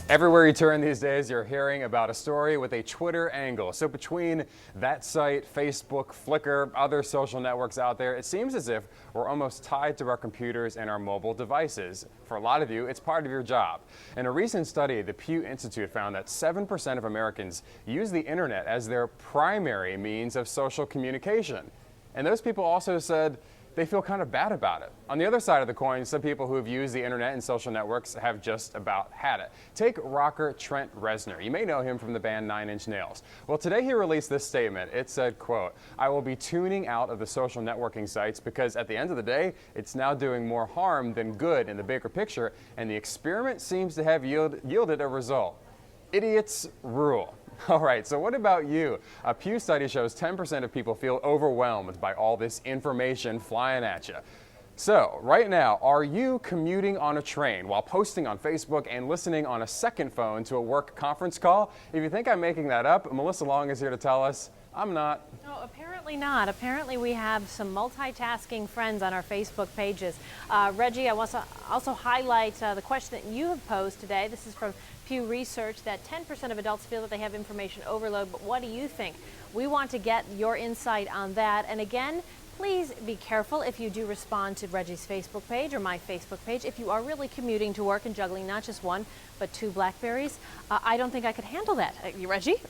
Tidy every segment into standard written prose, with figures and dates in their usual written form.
Everywhere you turn these days, you're hearing about a story with a Twitter angle. So between that site, Facebook, Flickr, other social networks out there, it seems as if we're almost tied to our computers and our mobile devices. For a lot of you, it's part of your job. In a recent study, the Pew Institute found that 7% of Americans use the internet as their primary means of social communication. And those people also said they feel kind of bad about it. On the other side of the coin, some people who have used the internet and social networks have just about had it. Take rocker Trent Reznor. You may know him from the band 9 Inch Nails. Well, today he released this statement. It said, quote, "I will be tuning out of the social networking sites because at the end of the day, it's now doing more harm than good in the bigger picture, and the experiment seems to have yielded a result. Idiots rule." All right, so what about you? A Pew study shows 10% of people feel overwhelmed by all this information flying at you. So, right now, are you commuting on a train while posting on Facebook and listening on a second phone to a work conference call? If you think I'm making that up, Melissa Long is here to tell us I'm not. No, apparently not. Apparently we have some multitasking friends on our Facebook pages. Reggie, I want to also highlight the question that you have posed today. This is from Pew Research, that 10% of adults feel that they have information overload. But what do you think? We want to get your insight on that. And again, please be careful if you do respond to Reggie's Facebook page or my Facebook page. If you are really commuting to work and juggling not just one, but 2 Blackberries, I don't think I could handle that. You, Reggie?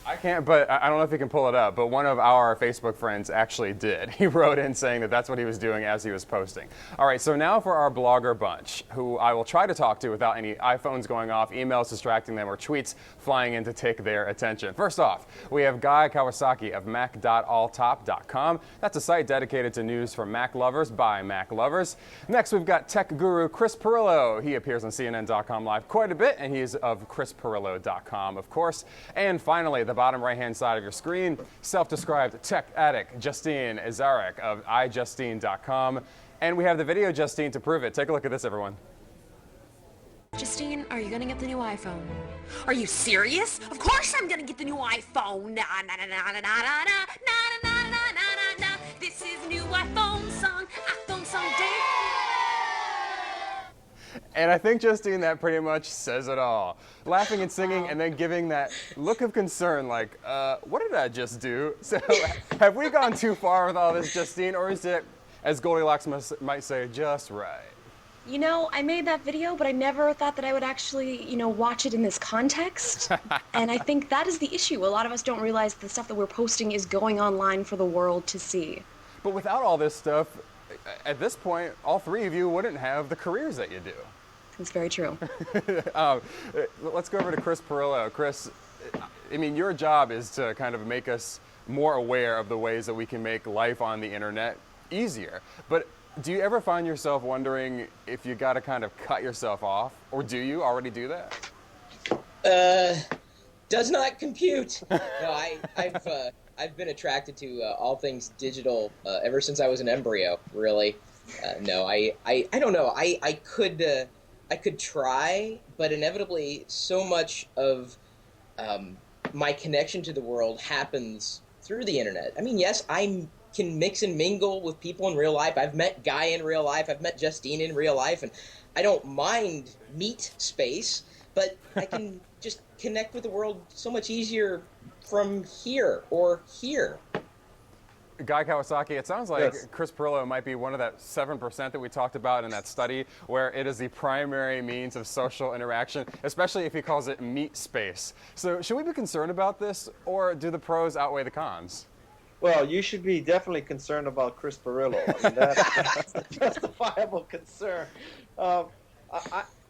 I can't, but I don't know if you can pull it up, but one of our Facebook friends actually did. He wrote in saying that that's what he was doing as he was posting. All right, so now for our blogger bunch, who I will try to talk to without any iPhones going off, emails distracting them, or tweets flying in to take their attention. First off, we have Guy Kawasaki of Mac.alltop.com. That's a site dedicated to news for Mac lovers by Mac lovers. Next, we've got tech guru Chris Pirillo. He appears on CNN.com Live quite a bit, and he's of ChrisPirillo.com, of course. And finally, the bottom right-hand side of your screen, self-described tech addict Justine Azarek of iJustine.com. And we have the video Justine to prove it. Take a look at this, everyone. Justine, are you gonna get the new iPhone? Are you serious? Of course I'm gonna get the new iPhone. Na na na na na na na na na na na na na. This is new iPhone song day. And I think, Justine, that pretty much says it all. Laughing and singing and then giving that look of concern like, what did I just do? So have we gone too far with all this, Justine, or is it, as Goldilocks might say, just right? You know, I made that video, but I never thought that I would actually, watch it in this context. And I think that is the issue. A lot of us don't realize the stuff that we're posting is going online for the world to see. But without all this stuff, at this point, all three of you wouldn't have the careers that you do. That's very true. Let's go over to Chris Pirillo. Chris, I mean, your job is to kind of make us more aware of the ways that we can make life on the internet easier. But do you ever find yourself wondering if you got to kind of cut yourself off, or do you already do that? Does not compute. No, I've been attracted to all things digital ever since I was an embryo. Really, no, I don't know. I could try, but inevitably, so much of my connection to the world happens through the internet. I mean, yes, I can mix and mingle with people in real life. I've met Guy in real life. I've met Justine in real life, and I don't mind meet space, but I can just connect with the world so much easier from here or here. Guy Kawasaki, it sounds like Yes. Chris Pirillo might be one of that 7% that we talked about in that study where it is the primary means of social interaction, especially if he calls it meat space. So should we be concerned about this, or do the pros outweigh the cons? Well, you should be definitely concerned about Chris Pirillo. I mean, that's a justifiable concern.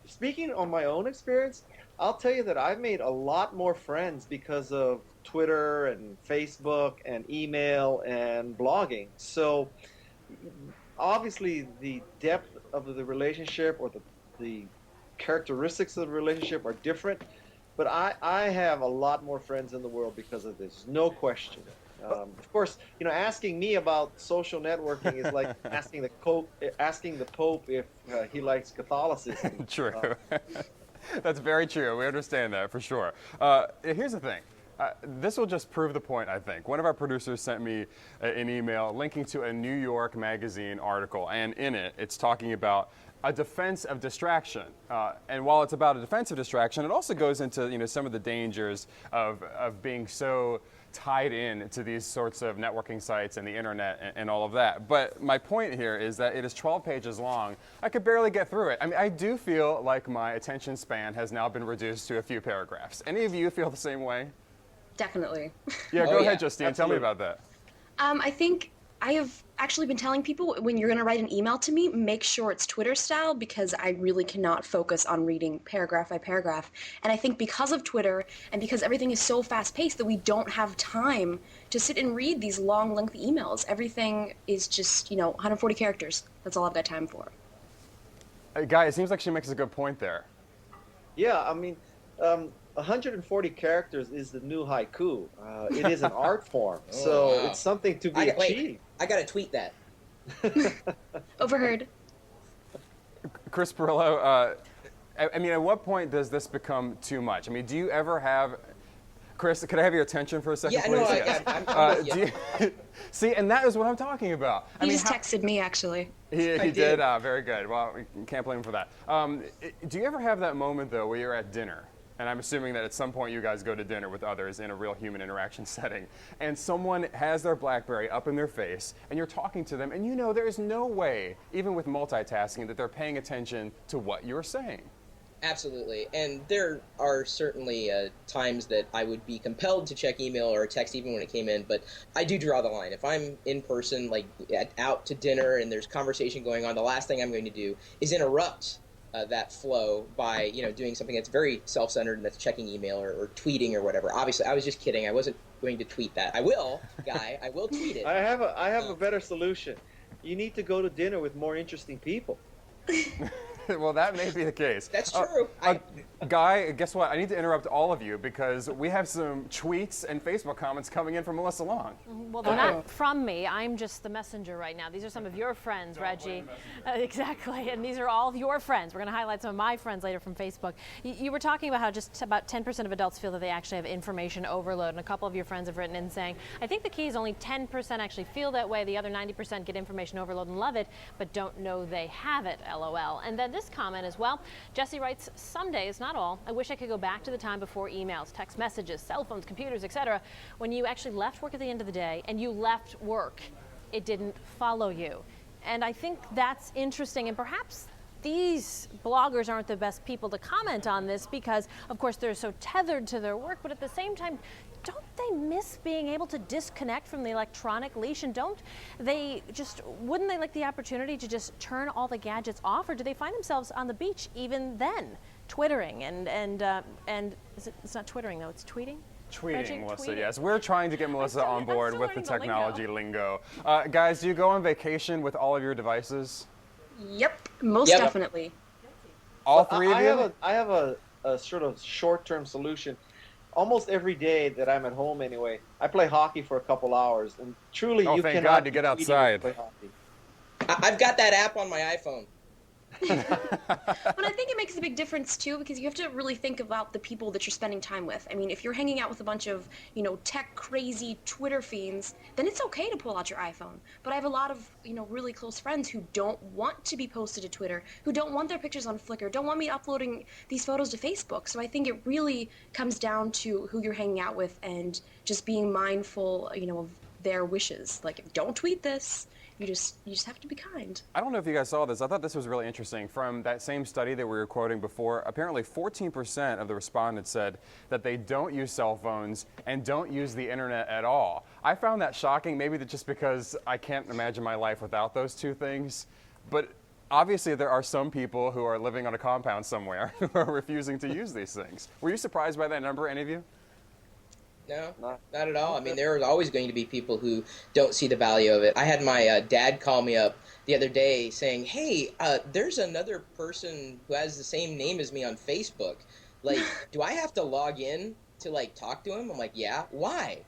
Speaking on my own experience, I'll tell you that I've made a lot more friends because of Twitter and Facebook and email and blogging. So obviously the depth of the relationship or the characteristics of the relationship are different, but I have a lot more friends in the world because of this, no question. Of course, asking me about social networking is like asking the Pope if he likes Catholicism. True. That's very true. We understand that for sure. Here's the thing. This will just prove the point, I think. One of our producers sent me an email linking to a New York Magazine article, and in it, it's talking about a defense of distraction. And while it's about a defense of distraction, it also goes into some of the dangers of being so tied in to these sorts of networking sites and the internet and all of that. But my point here is that it is 12 pages long. I could barely get through it. I mean, I do feel like my attention span has now been reduced to a few paragraphs. Any of you feel the same way? Definitely. Yeah, go ahead, yeah, Justine. Tell me about that. I think I have actually been telling people when you're going to write an email to me, make sure it's Twitter style because I really cannot focus on reading paragraph by paragraph. And I think because of Twitter and because everything is so fast paced that we don't have time to sit and read these long, lengthy emails. Everything is just, 140 characters. That's all I've got time for. Guy, it seems like she makes a good point there. Yeah, I mean, 140 characters is the new haiku. It is an art form, so wow. it's something to be achieved. I gotta tweet that. Overheard. Chris Pirillo, I mean, at what point does this become too much? I mean, do you ever have... Chris, could I have your attention for a second, Yeah, please? no, Yes. I'm with you. See, and that is what I'm talking about. He just texted me, actually. He did. did. Very good. Well, we can't blame him for that. Do you ever have that moment, though, where you're at dinner? And I'm assuming that at some point you guys go to dinner with others in a real human interaction setting, and someone has their BlackBerry up in their face, and you're talking to them, and there is no way, even with multitasking, that they're paying attention to what you're saying. Absolutely. And there are certainly times that I would be compelled to check email or text even when it came in, but I do draw the line. If I'm in person, like out to dinner and there's conversation going on, the last thing I'm going to do is interrupt that flow by doing something that's very self-centered and that's checking email or tweeting or whatever. Obviously, I was just kidding. I wasn't going to tweet that. I will, Guy. I will tweet it. I have a better solution. You need to go to dinner with more interesting people. Well, that may be the case. That's true. Guy, guess what? I need to interrupt all of you because we have some tweets and Facebook comments coming in from Melissa Long. Well, they're not from me. I'm just the messenger right now. These are some of your friends, Reggie. Exactly. And these are all of your friends. We're going to highlight some of my friends later from Facebook. You were talking about how just about 10% of adults feel that they actually have information overload. And a couple of your friends have written in saying, I think the key is only 10% actually feel that way. The other 90% get information overload and love it, but don't know they have it, LOL. And then this comment as well. Jesse writes, some days, not all, I wish I could go back to the time before emails, text messages, cell phones, computers, etc. When you actually left work at the end of the day and you left work, it didn't follow you. And I think that's interesting, and perhaps these bloggers aren't the best people to comment on this because, of course, they're so tethered to their work, but at the same time, don't they miss being able to disconnect from the electronic leash? And wouldn't they like the opportunity to just turn all the gadgets off? Or do they find themselves on the beach even then, twittering and it's not twittering though, it's tweeting? Tweeting, Melissa, tweeting. yes. We're trying to get Melissa on board with the technology lingo. Guys, do you go on vacation with all of your devices? Yep, most definitely. All three of you? I have a sort of short-term solution. Almost every day that I'm at home anyway, I play hockey for a couple hours, and truly you thank cannot God to get outside. play hockey. I've got that app on my iPhone. But I think it makes a big difference too because you have to really think about the people that you're spending time with. I mean, if you're hanging out with a bunch of, tech crazy Twitter fiends, then it's okay to pull out your iPhone. But I have a lot of, really close friends who don't want to be posted to Twitter, who don't want their pictures on Flickr, don't want me uploading these photos to Facebook. So I think it really comes down to who you're hanging out with and just being mindful, of their wishes. Like, don't tweet this. You just have to be kind. I don't know if you guys saw this. I thought this was really interesting. From that same study that we were quoting before, apparently 14% of the respondents said that they don't use cell phones and don't use the internet at all. I found that shocking, maybe just because I can't imagine my life without those two things. But obviously there are some people who are living on a compound somewhere who are refusing to use these things. Were you surprised by that number, any of you? No, not at all. I mean, there are always going to be people who don't see the value of it. I had my dad call me up the other day saying, hey, there's another person who has the same name as me on Facebook. Like, do I have to log in to, talk to him? I'm like, yeah. Why?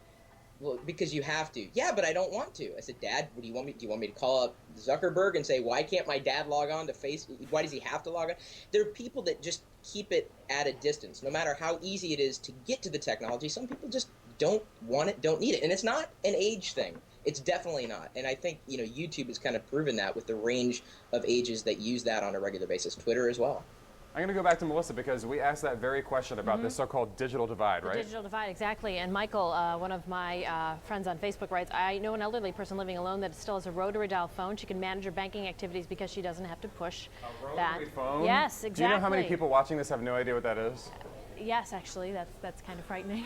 Well, because you have to. Yeah, but I don't want to. I said, Dad, do you want me to call up Zuckerberg and say, why can't my dad log on to Facebook? Why does he have to log on? There are people that just keep it at a distance. No matter how easy it is to get to the technology, some people just don't want it, don't need it. And it's not an age thing. It's definitely not. And I think, YouTube has kind of proven that with the range of ages that use that on a regular basis. Twitter as well. I'm going to go back to Melissa because we asked that very question about this so-called digital divide, right? The digital divide, exactly. And Michael, one of my friends on Facebook, writes, I know an elderly person living alone that still has a rotary dial phone. She can manage her banking activities because she doesn't have to push that. Rotary phone? Yes, exactly. Do you know how many people watching this have no idea what that is? Yes, actually, that's kind of frightening.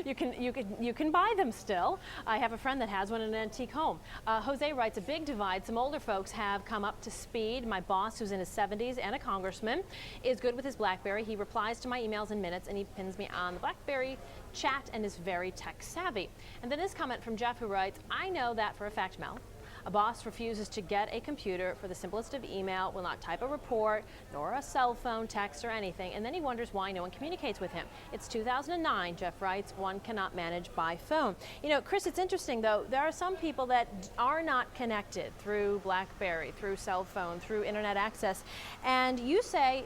you can buy them still. I have a friend that has one in an antique home. Jose writes, a big divide. Some older folks have come up to speed. My boss, who's in his 70s and a congressman, is good with his BlackBerry. He replies to my emails in minutes, and he pins me on the BlackBerry chat and is very tech savvy. And then this comment from Jeff, who writes, I know that for a fact, Mel. A boss refuses to get a computer for the simplest of email, will not type a report, nor a cell phone, text, or anything, and then he wonders why no one communicates with him. It's 2009, Jeff writes, one cannot manage by phone. Chris, it's interesting, though. There are some people that are not connected through BlackBerry, through cell phone, through internet access, and you say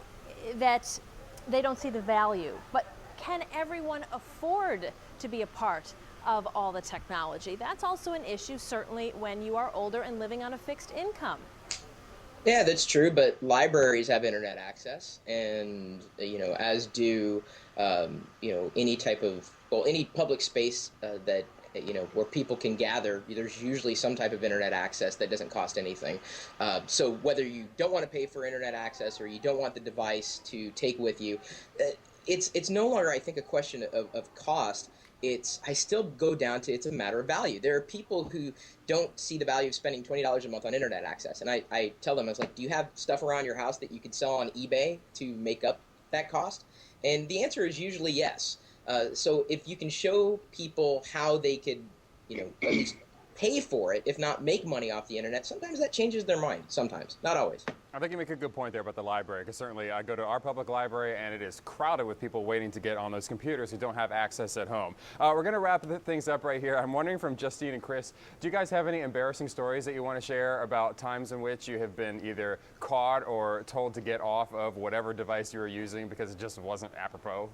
that they don't see the value. But can everyone afford to be a part of all the technology? That's also an issue, certainly when you are older and living on a fixed income. Yeah, that's true, but libraries have internet access, and as do any type of any public space that where people can gather. There's usually some type of internet access that doesn't cost anything. So whether you don't want to pay for internet access or you don't want the device to take with you, it's no longer, I think, a question of cost. I still go down to it's a matter of value. There are people who don't see the value of spending $20 a month on internet access. And I tell them, I was like, do you have stuff around your house that you could sell on eBay to make up that cost? And the answer is usually yes. So if you can show people how they could, at least pay for it, if not make money off the internet, sometimes that changes their mind. Sometimes, not always. I think you make a good point there about the library, because certainly I go to our public library and it is crowded with people waiting to get on those computers who don't have access at home. We're going to wrap things up right here. I'm wondering from Justine and Chris, do you guys have any embarrassing stories that you want to share about times in which you have been either caught or told to get off of whatever device you were using because it just wasn't apropos?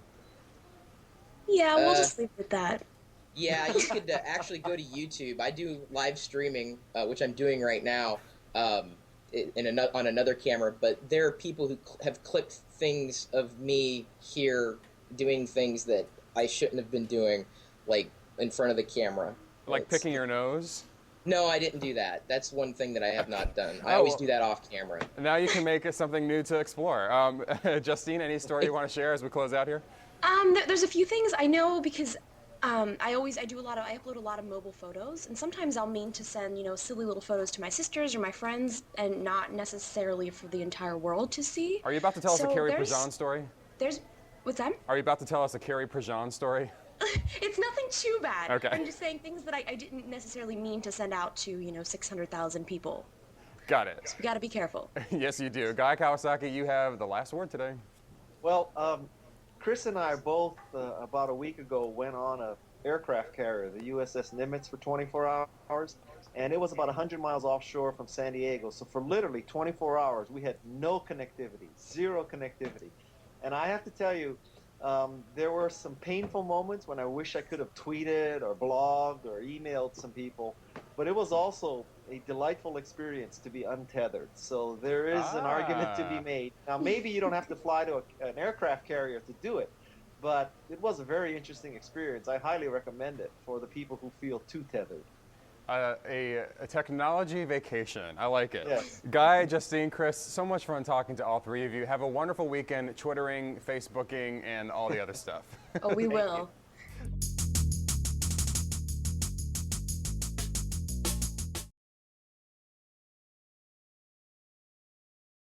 Yeah, we'll just leave it at that. Yeah, you could actually go to YouTube. I do live streaming, which I'm doing right now, on another camera. But there are people who have clipped things of me here doing things that I shouldn't have been doing, like in front of the camera. Like picking your nose? No, I didn't do that. That's one thing that I have not done. I always do that off camera. Now you can make it something new to explore. Justine, any story you want to share as we close out here? There's a few things I know because I upload a lot of mobile photos, and sometimes I'll mean to send, silly little photos to my sisters or my friends, and not necessarily for the entire world to see. Are you about to tell us a Carrie Prejean story? What's that? Are you about to tell us a Carrie Prejean story? It's nothing too bad. Okay. I'm just saying things that I didn't necessarily mean to send out to, 600,000 people. Got it. So we got to be careful. Yes, you do. Guy Kawasaki, you have the last word today. Well, Chris and I both, about a week ago, went on an aircraft carrier, the USS Nimitz, for 24 hours, and it was about 100 miles offshore from San Diego. So for literally 24 hours, we had no connectivity, zero connectivity. And I have to tell you, there were some painful moments when I wish I could have tweeted or blogged or emailed some people, but it was also a delightful experience to be untethered. So there is an argument to be made. Now, maybe you don't have to fly to an aircraft carrier to do it, but it was a very interesting experience. I highly recommend it for the people who feel too tethered. A technology vacation. I like it. Yes. Guy, Justine, Chris, so much fun talking to all three of you. Have a wonderful weekend twittering, Facebooking, and all the other stuff. Oh, we will.